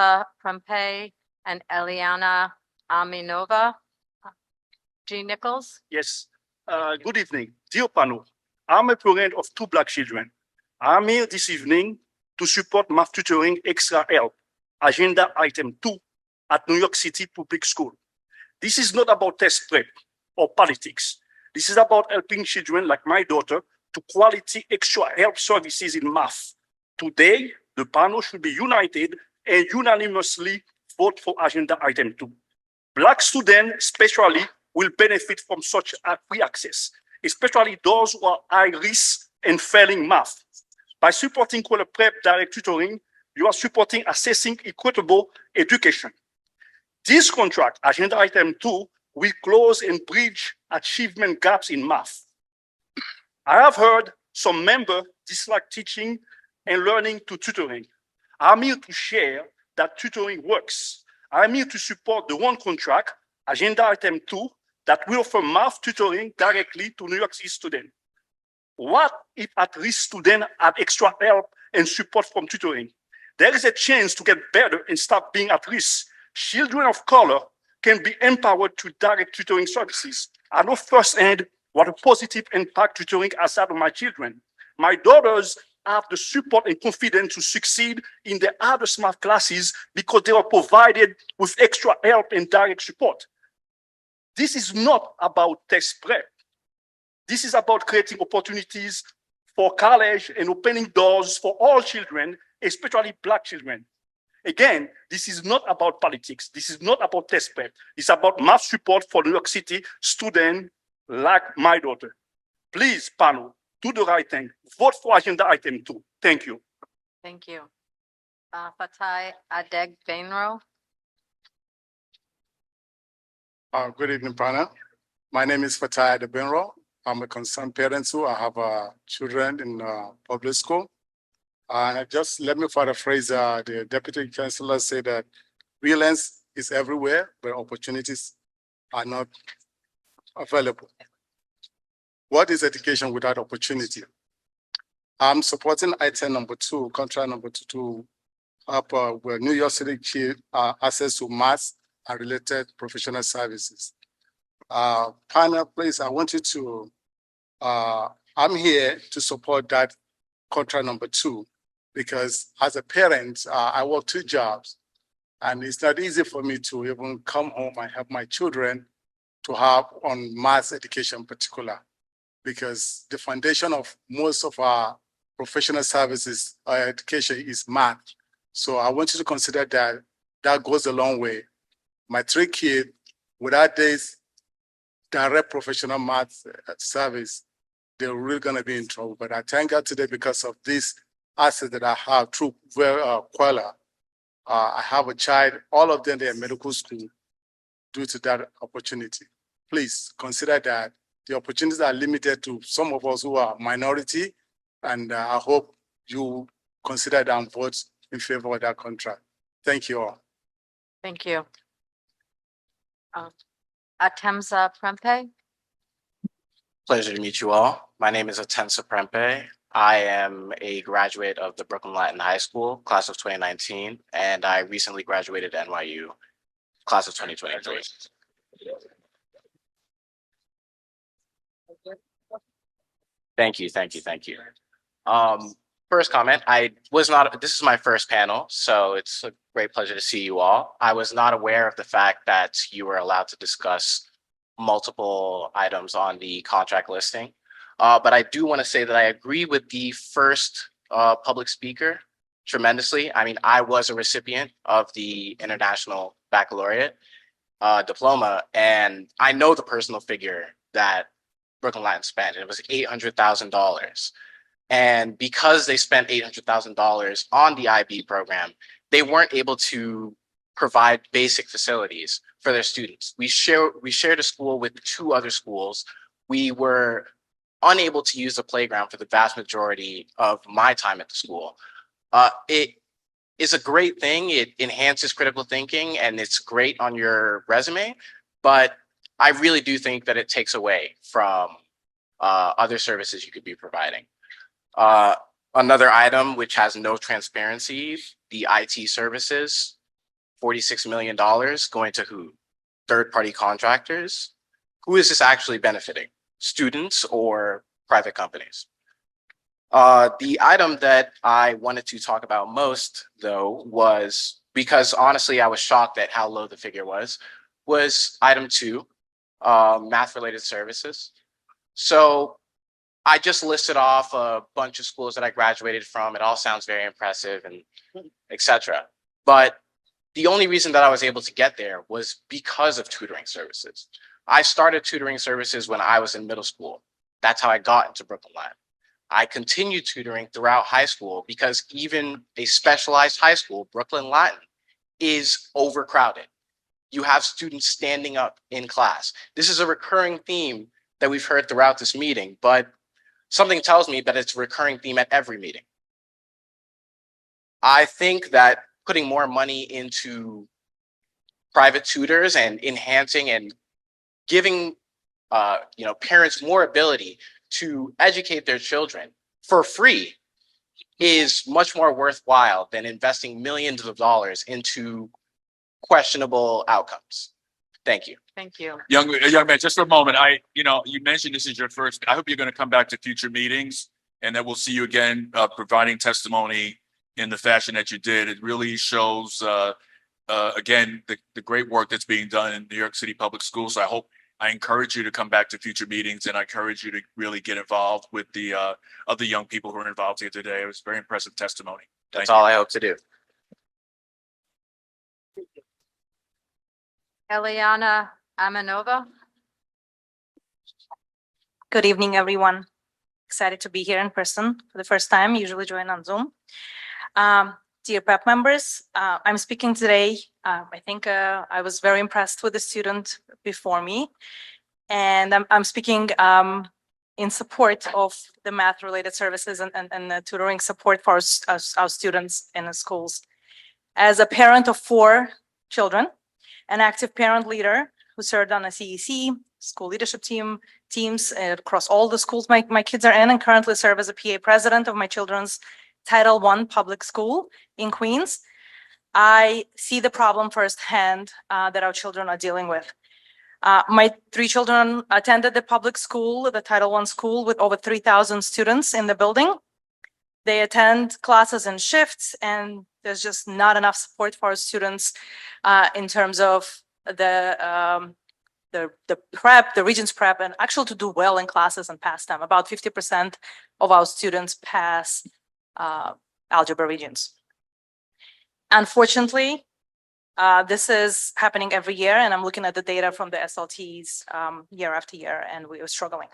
Prempe and Eliana Aminova. G. Nichols. Yes. Good evening. Dear panel, I'm a parent of 2 Black children. I'm here this evening to support math tutoring extra help, agenda item 2 at New York City Public School. This is not about test prep or politics. This is about helping children like my daughter to quality extra help services in math. Today, the panel should be united and unanimously vote for agenda item 2. Black students especially will benefit from such free access, especially those who are high risk and failing math. By supporting Kweller Prep direct tutoring, you are supporting assessing equitable education. This contract, agenda item 2, will close and bridge achievement gaps in math. I have heard some members dislike teaching and learning to tutoring. I'm here to share that tutoring works. I'm here to support the one contract, agenda item 2, that will offer math tutoring directly to New York City students. What if at-risk students have extra help and support from tutoring? There is a chance to get better and stop being at risk. Children of color can be empowered to direct tutoring services. I know firsthand what a positive impact tutoring has had on my children. My daughters have the support and confidence to succeed in their hardest math classes because they were provided with extra help and direct support. This is not about test prep. This is about creating opportunities for college and opening doors for all children, especially Black children. Again, this is not about politics. This is not about test prep. It's about math support for New York City students like my daughter. Please, panel, do the right thing. Vote for agenda item 2. Thank you. Thank you. Fatai Adegbenro. Good evening, panel. My name is Fatai Adegbenro. I'm a concerned parent too. I have children in public school. And just let me paraphrase the Deputy Chancellor said that violence is everywhere, but opportunities are not available. What is education without opportunity? I'm supporting item number 2, contract number 2, to help with New York City access to math and related professional services. Panel, please, I want you to, I'm here to support that contract number 2, because as a parent, I work 2 jobs, and it's not easy for me to even come home and help my children to have on math education in particular, because the foundation of most of our professional services education is math. So I want you to consider that that goes a long way. My 3 kids, without this direct professional math service, they're really gonna be in trouble. But I thank God today because of this asset that I have through Kweller. I have a child, all of them, they're in medical school due to that opportunity. Please consider that the opportunities are limited to some of us who are minority, and I hope you consider that and vote in favor of that contract. Thank you all. Thank you. Atemsa Prempe. Pleasure to meet you all. My name is Atensa Prempe. I am a graduate of the Brooklyn Latin High School, class of 2019, and I recently graduated NYU, class of 2023. Thank you. First comment, this is my first panel, so it's a great pleasure to see you all. I was not aware of the fact that you were allowed to discuss multiple items on the contract listing. But I do want to say that I agree with the first public speaker tremendously. I mean, I was a recipient of the International Baccalaureate diploma, and I know the personal figure that Brooklyn Latin spent. It was $800,000. And because they spent $800,000 on the IB program, they weren't able to provide basic facilities for their students. We shared a school with 2 other schools. We were unable to use the playground for the vast majority of my time at the school. It is a great thing. It enhances critical thinking and it's great on your resume, but I really do think that it takes away from other services you could be providing. Another item which has no transparency, the IT services. $46 million going to who? Third-party contractors? Who is this actually benefiting? Students or private companies? The item that I wanted to talk about most, though, was because honestly, I was shocked at how low the figure was item 2, math-related services. So I just listed off a bunch of schools that I graduated from. It all sounds very impressive and etc. But the only reason that I was able to get there was because of tutoring services. I started tutoring services when I was in middle school. That's how I got into Brooklyn Latin. I continued tutoring throughout high school because even a specialized high school, Brooklyn Latin, is overcrowded. You have students standing up in class. This is a recurring theme that we've heard throughout this meeting, but something tells me that it's a recurring theme at every meeting. I think that putting more money into private tutors and enhancing and giving parents more ability to educate their children for free is much more worthwhile than investing millions of dollars into questionable outcomes. Thank you. Thank you. Young man, just for a moment. You mentioned this is your first. I hope you're going to come back to future meetings and that we'll see you again, providing testimony in the fashion that you did. It really shows, again, the great work that's being done in New York City Public Schools. So I encourage you to come back to future meetings, and I encourage you to really get involved with the other young people who are involved here today. It was very impressive testimony. That's all I hope to do. Eliana Aminova. Good evening, everyone. Excited to be here in person for the first time, usually join on Zoom. Dear PrEP members, I'm speaking today. I think I was very impressed with the student before me, and I'm speaking in support of the math-related services and the tutoring support for our students in the schools. As a parent of 4 children, an active parent leader who served on a CEC, school leadership teams across all the schools my kids are in, and currently serve as a PA president of my children's Title I public school in Queens, I see the problem firsthand that our children are dealing with. My 3 children attended the public school, the Title I school, with over 3,000 students in the building. They attend classes in shifts, and there's just not enough support for our students in terms of the prep, the Regents prep, and actually to do well in classes and pass them. About 50% of our students pass algebra Regents. Unfortunately, this is happening every year, and I'm looking at the data from the SLTs year after year, and we are struggling.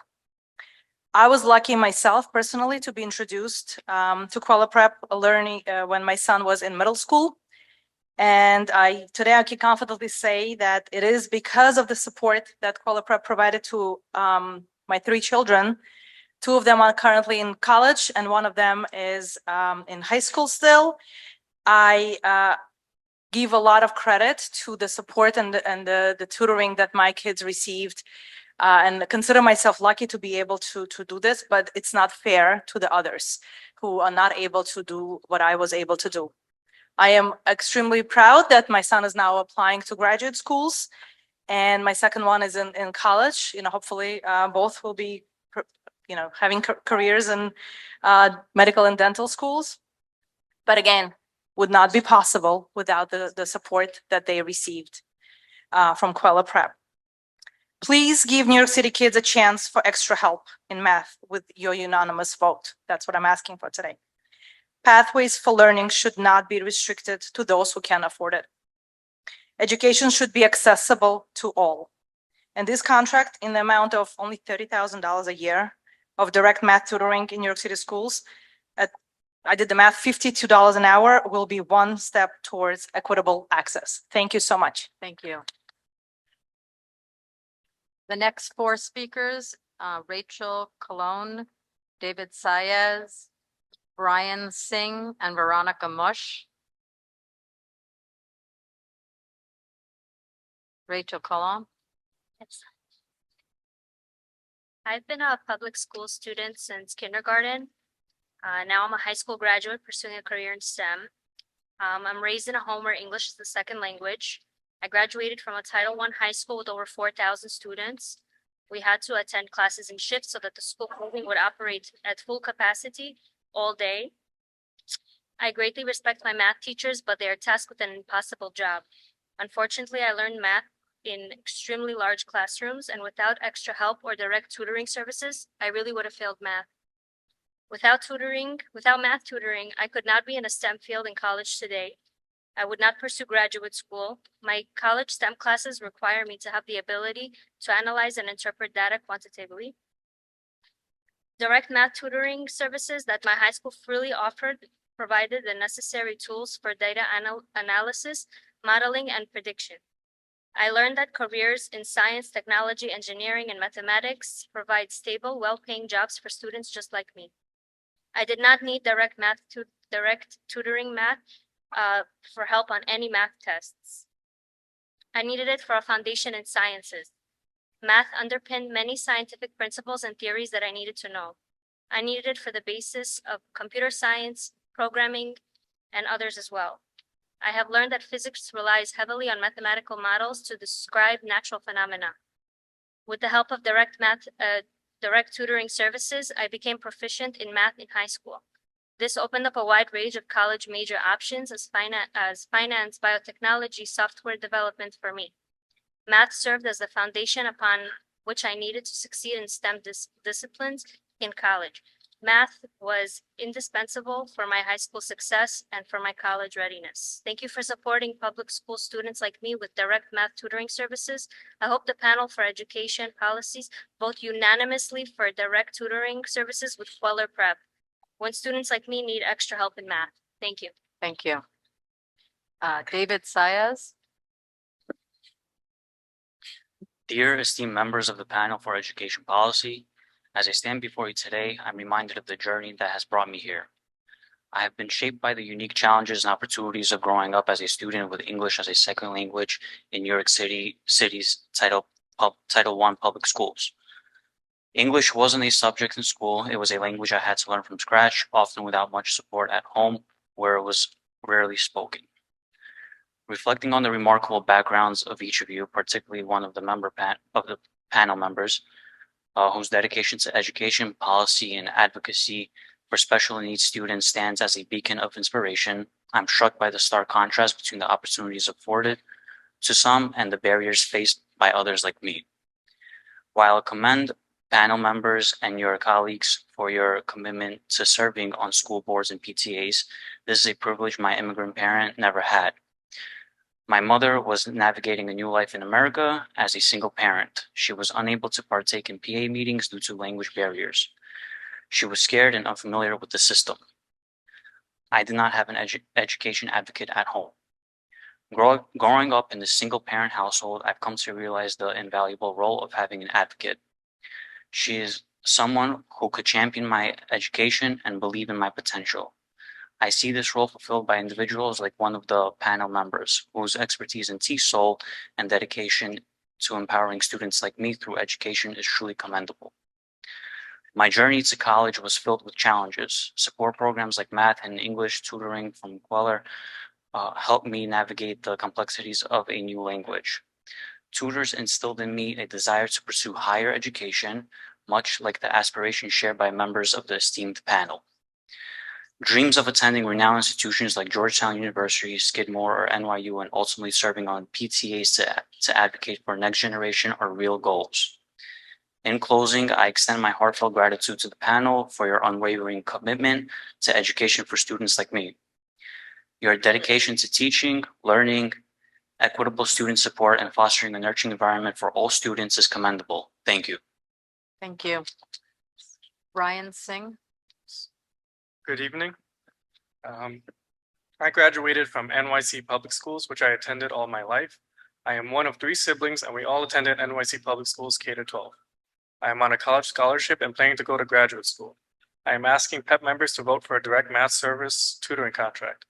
I was lucky myself personally to be introduced to Kweller Prep learning when my son was in middle school. And today I can confidently say that it is because of the support that Kweller Prep provided to my 3 children. 2 of them are currently in college, and 1 of them is in high school still. I give a lot of credit to the support and the tutoring that my kids received, and consider myself lucky to be able to do this, but it's not fair to the others who are not able to do what I was able to do. I am extremely proud that my son is now applying to graduate schools, and my second one is in college. Hopefully both will be having careers in medical and dental schools. But again, would not be possible without the support that they received from Kweller Prep. Please give New York City kids a chance for extra help in math with your unanimous vote. That's what I'm asking for today. Pathways for learning should not be restricted to those who can afford it. Education should be accessible to all. And this contract, in the amount of only $30,000 a year of direct math tutoring in New York City schools, I did the math, $52 an hour, will be one step towards equitable access. Thank you so much. Thank you. The next 4 speakers, Rachel Colon, David Saez, Brian Singh, and Veronica Mush. Rachel Colon. Yes. I've been a public school student since kindergarten. Now I'm a high school graduate pursuing a career in STEM. I'm raised in a home where English is the second language. I graduated from a Title I high school with over 4,000 students. We had to attend classes in shifts so that the school building would operate at full capacity all day. I greatly respect my math teachers, but they are tasked with an impossible job. Unfortunately, I learned math in extremely large classrooms, and without extra help or direct tutoring services, I really would have failed math. Without math tutoring, I could not be in a STEM field in college today. I would not pursue graduate school. My college STEM classes require me to have the ability to analyze and interpret data quantitatively. Direct math tutoring services that my high school freely offered provided the necessary tools for data analysis, modeling, and prediction. I learned that careers in science, technology, engineering, and mathematics provide stable, well-paying jobs for students just like me. I did not need direct tutoring math for help on any math tests. I needed it for a foundation in sciences. Math underpinned many scientific principles and theories that I needed to know. I needed it for the basis of computer science, programming, and others as well. I have learned that physics relies heavily on mathematical models to describe natural phenomena. With the help of direct tutoring services, I became proficient in math in high school. This opened up a wide range of college major options as finance, biotechnology, software development for me. Math served as the foundation upon which I needed to succeed in STEM disciplines in college. Math was indispensable for my high school success and for my college readiness. Thank you for supporting public school students like me with direct math tutoring services. I hope the panel for education policies vote unanimously for direct tutoring services with Kweller Prep when students like me need extra help in math. Thank you. Thank you. David Sayas. Dear esteemed members of the panel for education policy, as I stand before you today, I'm reminded of the journey that has brought me here. I have been shaped by the unique challenges and opportunities of growing up as a student with English as a second language in New York City's Title I public schools. English wasn't a subject in school. It was a language I had to learn from scratch, often without much support at home, where it was rarely spoken. Reflecting on the remarkable backgrounds of each of you, particularly one of the panel members, whose dedication to education, policy, and advocacy for special needs students stands as a beacon of inspiration, I'm struck by the stark contrast between the opportunities afforded to some and the barriers faced by others like me. While I commend panel members and your colleagues for your commitment to serving on school boards and PTAs, this is a privilege my immigrant parent never had. My mother was navigating a new life in America as a single parent. She was unable to partake in PA meetings due to language barriers. She was scared and unfamiliar with the system. I did not have an education advocate at home. Growing up in this single parent household, I've come to realize the invaluable role of having an advocate. She is someone who could champion my education and believe in my potential. I see this role fulfilled by individuals like one of the panel members, whose expertise in TESOL and dedication to empowering students like me through education is truly commendable. My journey to college was filled with challenges. Support programs like math and English tutoring from Kweller helped me navigate the complexities of a new language. Tutors instilled in me a desire to pursue higher education, much like the aspiration shared by members of the esteemed panel. Dreams of attending renowned institutions like Georgetown University, Skidmore, or NYU, and ultimately serving on PTAs to advocate for next generation are real goals. In closing, I extend my heartfelt gratitude to the panel for your unwavering commitment to education for students like me. Your dedication to teaching, learning, equitable student support, and fostering a nurturing environment for all students is commendable. Thank you. Thank you. Ryan Singh. Good evening. I graduated from NYC Public Schools, which I attended all my life. I am one of 3 siblings, and we all attended NYC Public Schools K-12. I am on a college scholarship and planning to go to graduate school. I am asking PEP members to vote for a direct math service tutoring contract.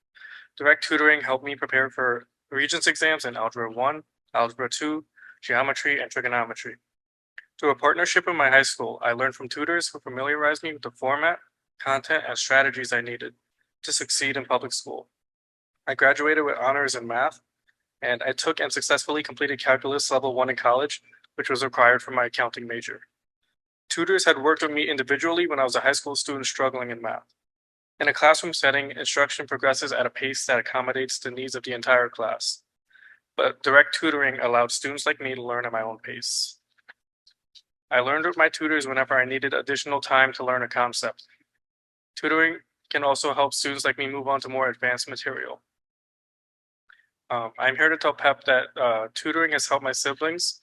Direct tutoring helped me prepare for Regents exams in Algebra 1, Algebra 2, Geometry, and Trigonometry. Through a partnership with my high school, I learned from tutors who familiarized me with the format, content, and strategies I needed to succeed in public school. I graduated with honors in math, and I took and successfully completed calculus level 1 in college, which was required for my accounting major. Tutors had worked with me individually when I was a high school student struggling in math. In a classroom setting, instruction progresses at a pace that accommodates the needs of the entire class. But direct tutoring allowed students like me to learn at my own pace. I learned with my tutors whenever I needed additional time to learn a concept. Tutoring can also help students like me move on to more advanced material. I'm here to tell PEP that tutoring has helped my siblings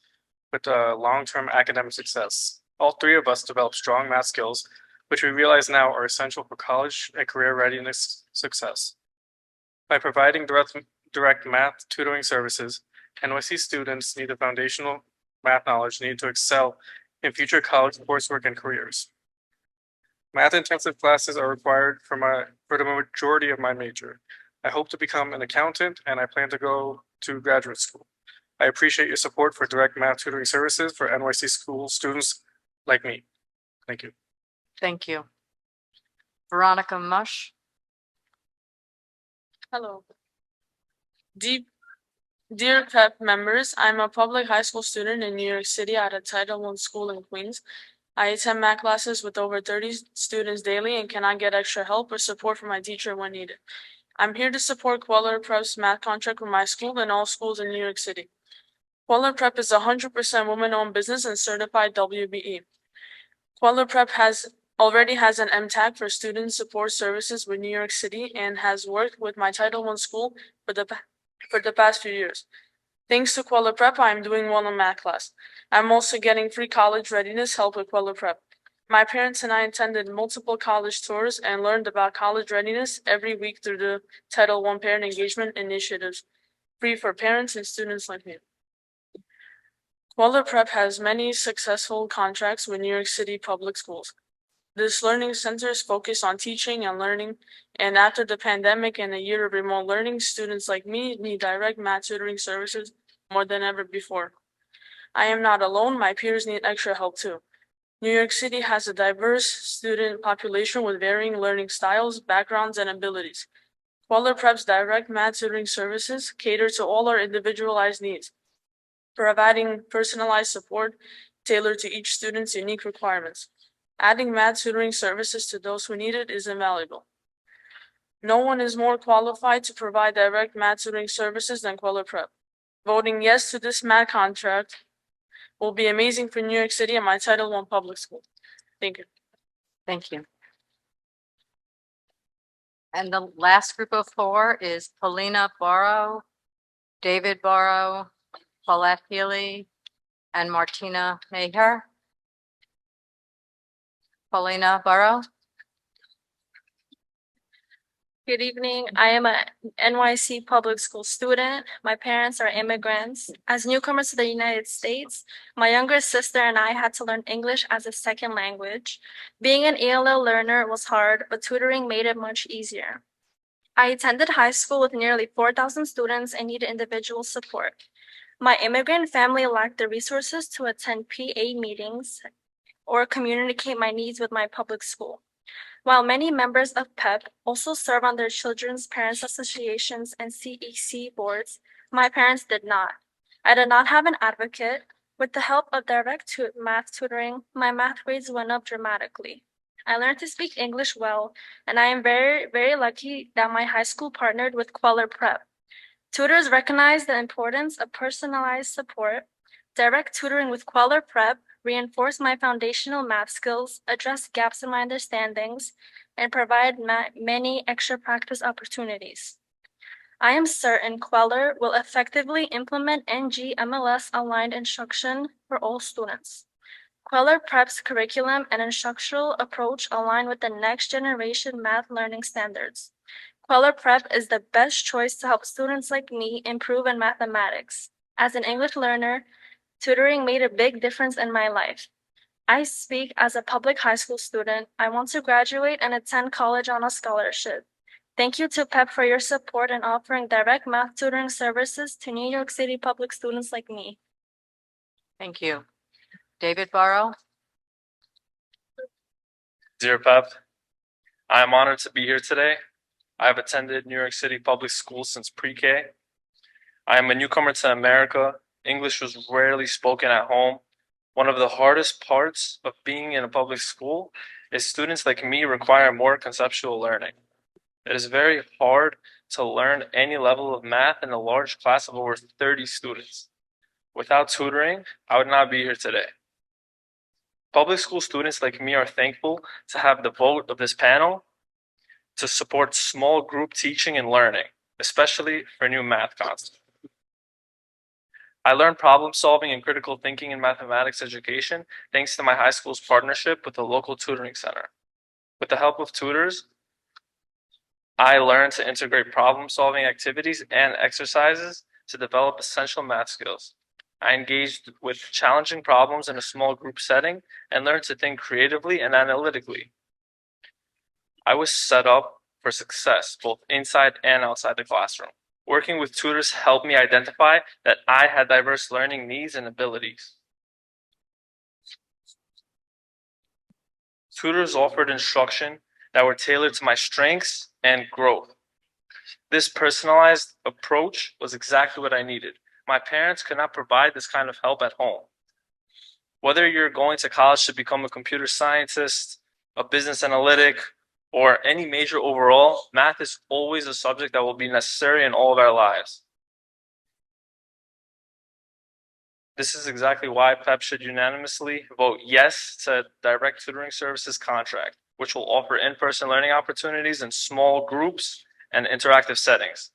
with long-term academic success. All three of us developed strong math skills, which we realize now are essential for college and career readiness success. By providing direct math tutoring services, NYC students need the foundational math knowledge needed to excel in future college coursework and careers. Math-intensive classes are required for the majority of my major. I hope to become an accountant, and I plan to go to graduate school. I appreciate your support for direct math tutoring services for NYC school students like me. Thank you. Thank you. Veronica Mush. Hello. Dear PEP members, I'm a public high school student in New York City at a Title I school in Queens. I attend math classes with over 30 students daily and cannot get extra help or support from my teacher when needed. I'm here to support Kweller Prep's math contract with my school and all schools in New York City. Kweller Prep is a 100% woman-owned business and certified WBE. Kweller Prep already has an MTAG for student support services with New York City and has worked with my Title I school for the past few years. Thanks to Kweller Prep, I am doing well in math class. I'm also getting free college readiness help with Kweller Prep. My parents and I attended multiple college tours and learned about college readiness every week through the Title I parent engagement initiatives, free for parents and students like me. Kweller Prep has many successful contracts with New York City public schools. This learning center is focused on teaching and learning, and after the pandemic and a year of remote learning, students like me need direct math tutoring services more than ever before. I am not alone, my peers need extra help too. New York City has a diverse student population with varying learning styles, backgrounds, and abilities. Kweller Prep's direct math tutoring services cater to all our individualized needs, providing personalized support tailored to each student's unique requirements. Adding math tutoring services to those who need it is invaluable. No one is more qualified to provide direct math tutoring services than Kweller Prep. Voting yes to this math contract will be amazing for New York City and my Title I public school. Thank you. Thank you. And the last group of four is Paulina Borough, David Borough, Paulette Healy, and Martina Maher. Paulina Borough. Good evening. I am a NYC public school student. My parents are immigrants. As newcomers to the United States, my younger sister and I had to learn English as a second language. Being an ELL learner was hard, but tutoring made it much easier. I attended high school with nearly 4,000 students and needed individual support. My immigrant family lacked the resources to attend PA meetings or communicate my needs with my public school. While many members of PEP also serve on their children's parents associations and CEC boards, my parents did not. I did not have an advocate. With the help of direct math tutoring, my math grades went up dramatically. I learned to speak English well, and I am very, very lucky that my high school partnered with Kweller Prep. Tutors recognize the importance of personalized support. Direct tutoring with Kweller Prep reinforced my foundational math skills, addressed gaps in my understandings, and provide many extra practice opportunities. I am certain Kweller will effectively implement NG-MLS aligned instruction for all students. Kweller Prep's curriculum and instructional approach align with the next generation math learning standards. Kweller Prep is the best choice to help students like me improve in mathematics. As an English learner, tutoring made a big difference in my life. I speak as a public high school student. I want to graduate and attend college on a scholarship. Thank you to PEP for your support in offering direct math tutoring services to New York City public students like me. Thank you. David Borough. Dear PEP, I am honored to be here today. I have attended New York City public schools since pre-K. I am a newcomer to America. English was rarely spoken at home. One of the hardest parts of being in a public school is students like me require more conceptual learning. It is very hard to learn any level of math in a large class of over 30 students. Without tutoring, I would not be here today. Public school students like me are thankful to have the vote of this panel to support small group teaching and learning, especially for new math concepts. I learned problem solving and critical thinking in mathematics education thanks to my high school's partnership with the local tutoring center. With the help of tutors, I learned to integrate problem solving activities and exercises to develop essential math skills. I engaged with challenging problems in a small group setting and learned to think creatively and analytically. I was set up for success both inside and outside the classroom. Working with tutors helped me identify that I had diverse learning needs and abilities. Tutors offered instruction that were tailored to my strengths and growth. This personalized approach was exactly what I needed. My parents could not provide this kind of help at home. Whether you're going to college to become a computer scientist, a business analytic, or any major overall, math is always a subject that will be necessary in all of our lives. This is exactly why PEP should unanimously vote yes to direct tutoring services contract, which will offer in-person learning opportunities in small groups and interactive settings.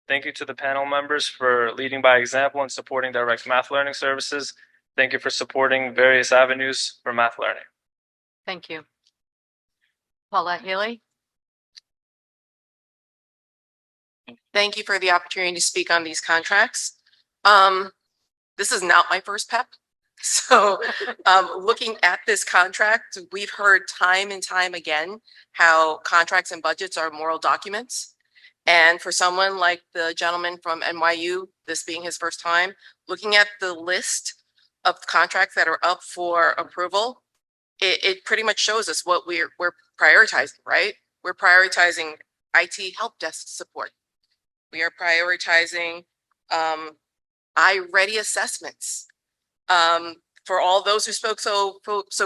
Thank you to the panel members for leading by example and supporting direct math learning services. Thank you for supporting various avenues for math learning. Thank you. Paulette Healy. Thank you for the opportunity to speak on these contracts. This is not my first PEP. So looking at this contract, we've heard time and time again how contracts and budgets are moral documents. And for someone like the gentleman from NYU, this being his first time, looking at the list of contracts that are up for approval, it pretty much shows us what we're prioritizing, right? We're prioritizing IT help desk support. We are prioritizing iReady assessments. For all those who spoke so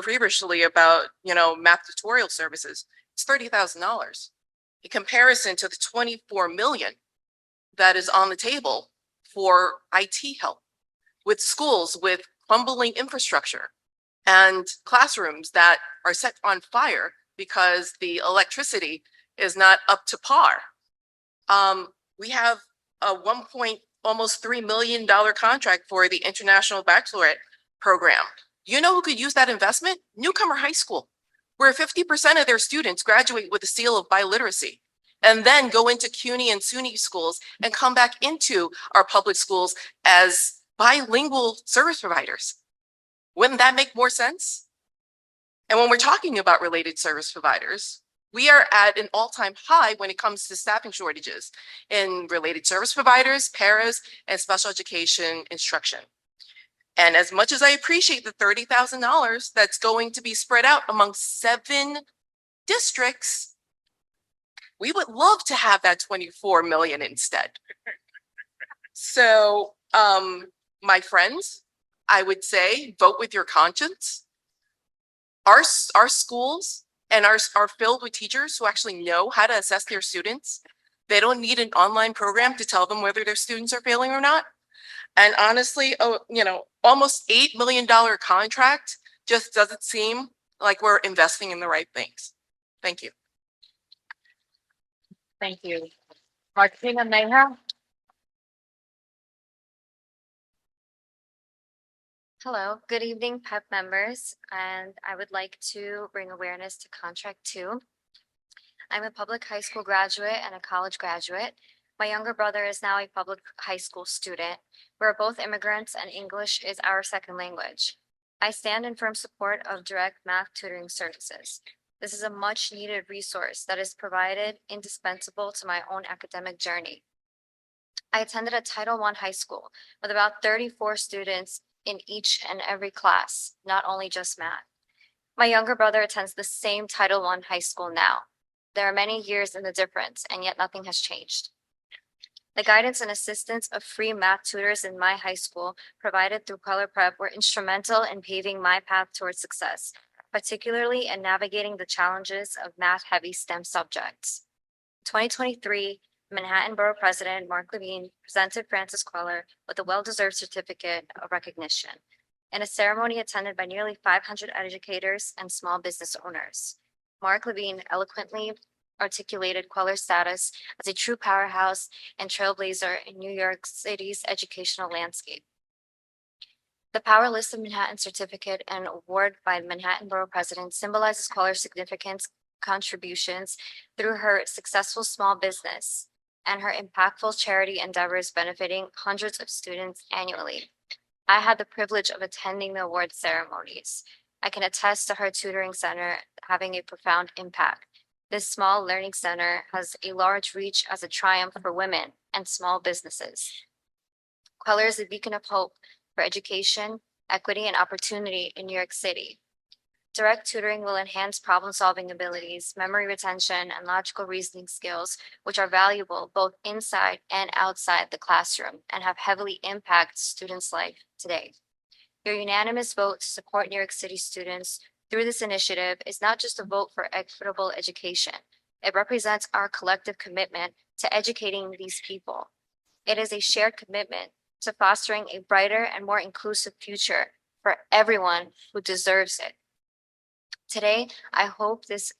feverishly about, math tutorial services, it's $30,000 in comparison to the 24 million that is on the table for IT help with schools with crumbling infrastructure and classrooms that are set on fire because the electricity is not up to par. We have a almost $3 million contract for the International Baccalaureate program. You know who could use that investment? Newcomer High School, where 50% of their students graduate with a seal of biliteracy and then go into CUNY and SUNY schools and come back into our public schools as bilingual service providers. Wouldn't that make more sense? And when we're talking about related service providers, we are at an all-time high when it comes to staffing shortages in related service providers, paras, and special education instruction. And as much as I appreciate the $30,000 that's going to be spread out among 7 districts, we would love to have that 24 million instead. So, my friends, I would say vote with your conscience. Our schools and are filled with teachers who actually know how to assess their students. They don't need an online program to tell them whether their students are failing or not. And honestly, almost $8 million contract just doesn't seem like we're investing in the right things. Thank you. Thank you. Martina Mayha. Hello, good evening, PEP members, and I would like to bring awareness to Contract 2. I'm a public high school graduate and a college graduate. My younger brother is now a public high school student. We're both immigrants and English is our second language. I stand in firm support of direct math tutoring services. This is a much needed resource that is provided indispensable to my own academic journey. I attended a Title I high school with about 34 students in each and every class, not only just math. My younger brother attends the same Title I high school now. There are many years in the difference, and yet nothing has changed. The guidance and assistance of free math tutors in my high school provided through Kweller Prep were instrumental in paving my path towards success, particularly in navigating the challenges of math-heavy STEM subjects. 2023, Manhattan Borough President Mark Levine presented Francis Kweller with a well-deserved certificate of recognition in a ceremony attended by nearly 500 educators and small business owners. Mark Levine eloquently articulated Queller's status as a true powerhouse and trailblazer in New York City's educational landscape. The Power List of Manhattan certificate and award by Manhattan Borough President symbolizes Queller's significant contributions through her successful small business and her impactful charity endeavors benefiting hundreds of students annually. I had the privilege of attending the award ceremonies. I can attest to her tutoring center having a profound impact. This small learning center has a large reach as a triumph for women and small businesses. Kweller is a beacon of hope for education, equity, and opportunity in New York City. Direct tutoring will enhance problem-solving abilities, memory retention, and logical reasoning skills, which are valuable both inside and outside the classroom and have heavily impacted students' life today. Your unanimous vote to support New York City students through this initiative is not just a vote for equitable education. It represents our collective commitment to educating these people. It is a shared commitment to fostering a brighter and more inclusive future for everyone who deserves it. Today, I hope this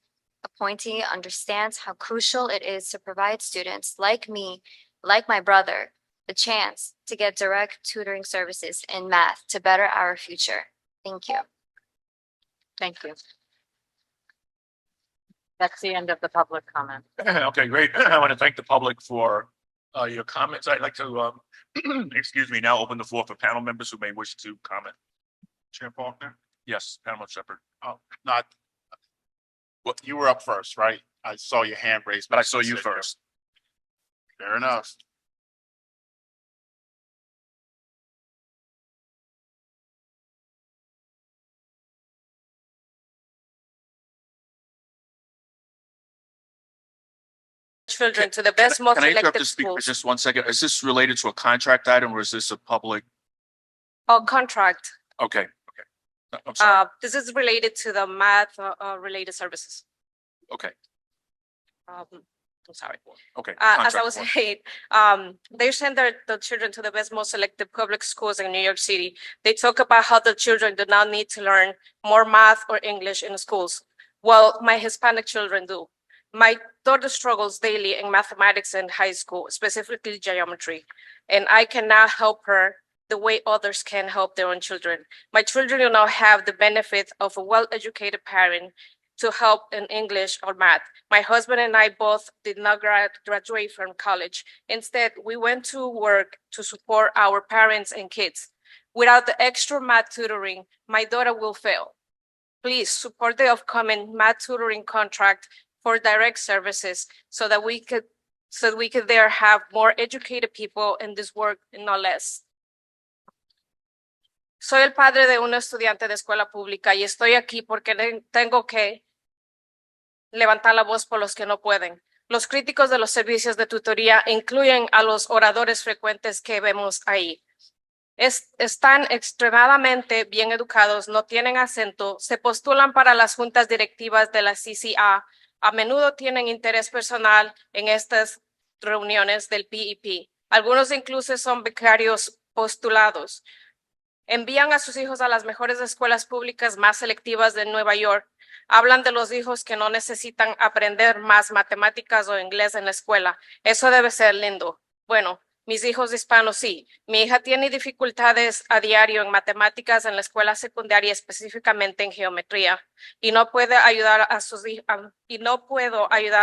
appointee understands how crucial it is to provide students like me, like my brother, the chance to get direct tutoring services in math to better our future. Thank you. Thank you. That's the end of the public comment. Okay, great. I want to thank the public for your comments. I'd like to, excuse me, now open the floor for panel members who may wish to comment. Chair Faulkner? Yes, Panel Shepherd. Oh, not, well, you were up first, right? I saw your hand raised. But I saw you first. Fair enough. Children to the best, most Can I interrupt selective the speaker for schools. just 1 second? Is this related to a contract item or is this a public? Oh, contract. Okay, okay. I'm sorry. This is related to the math related services. Okay, I'm sorry. okay. As I contract was form. saying, they send the children to the best, most selective public schools in New York City. They talk about how the children do not need to learn more math or English in schools. Well, my Hispanic children do. My daughter struggles daily in mathematics in high school, specifically geometry, and I cannot help her the way others can help their own children. My children do not have the benefit of a well-educated parent to help in English or math. My husband and I both did not graduate from college. Instead, we went to work to support our parents and kids. Without the extra math tutoring, my daughter will fail. Please support the upcoming math tutoring contract for direct services so that we could there have more educated people in this work and not less. Soy el padre de un estudiante de escuela pública y estoy aquí porque tengo que levantar la voz por los que no pueden. Los críticos de los servicios de tutoría incluyen a los oradores frecuentes que vemos ahí. Están extremadamente bien educados, no tienen acento, se postulan para las juntas directivas de la CCA, a menudo tienen interés personal en estas reuniones del PEP. Algunos incluso son becarios postulados. Envían a sus hijos a las mejores escuelas públicas más selectivas de Nueva York. Hablan de los hijos que no necesitan aprender más matemáticas o inglés en la escuela. Eso debe ser lindo. Bueno, mis hijos hispanos sí. Mi hija tiene dificultades a diario en matemáticas en la escuela secundaria, específicamente en geometría, y no puedo ayudar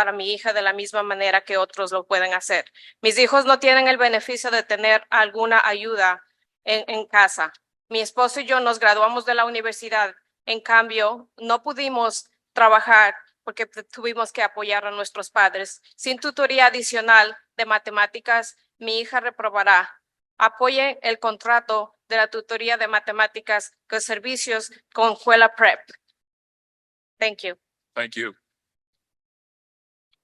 a mi hija de la misma manera que otros lo pueden hacer. Mis hijos no tienen el beneficio de tener alguna ayuda en casa. Mi esposo y yo nos graduamos de la universidad. En cambio, no pudimos trabajar porque tuvimos que apoyar a nuestros padres. Sin tutoría adicional de matemáticas, mi hija reprobará. Apoyen el contrato de la tutoría de matemáticas con servicios con Kweller Prep. Thank you. Thank you.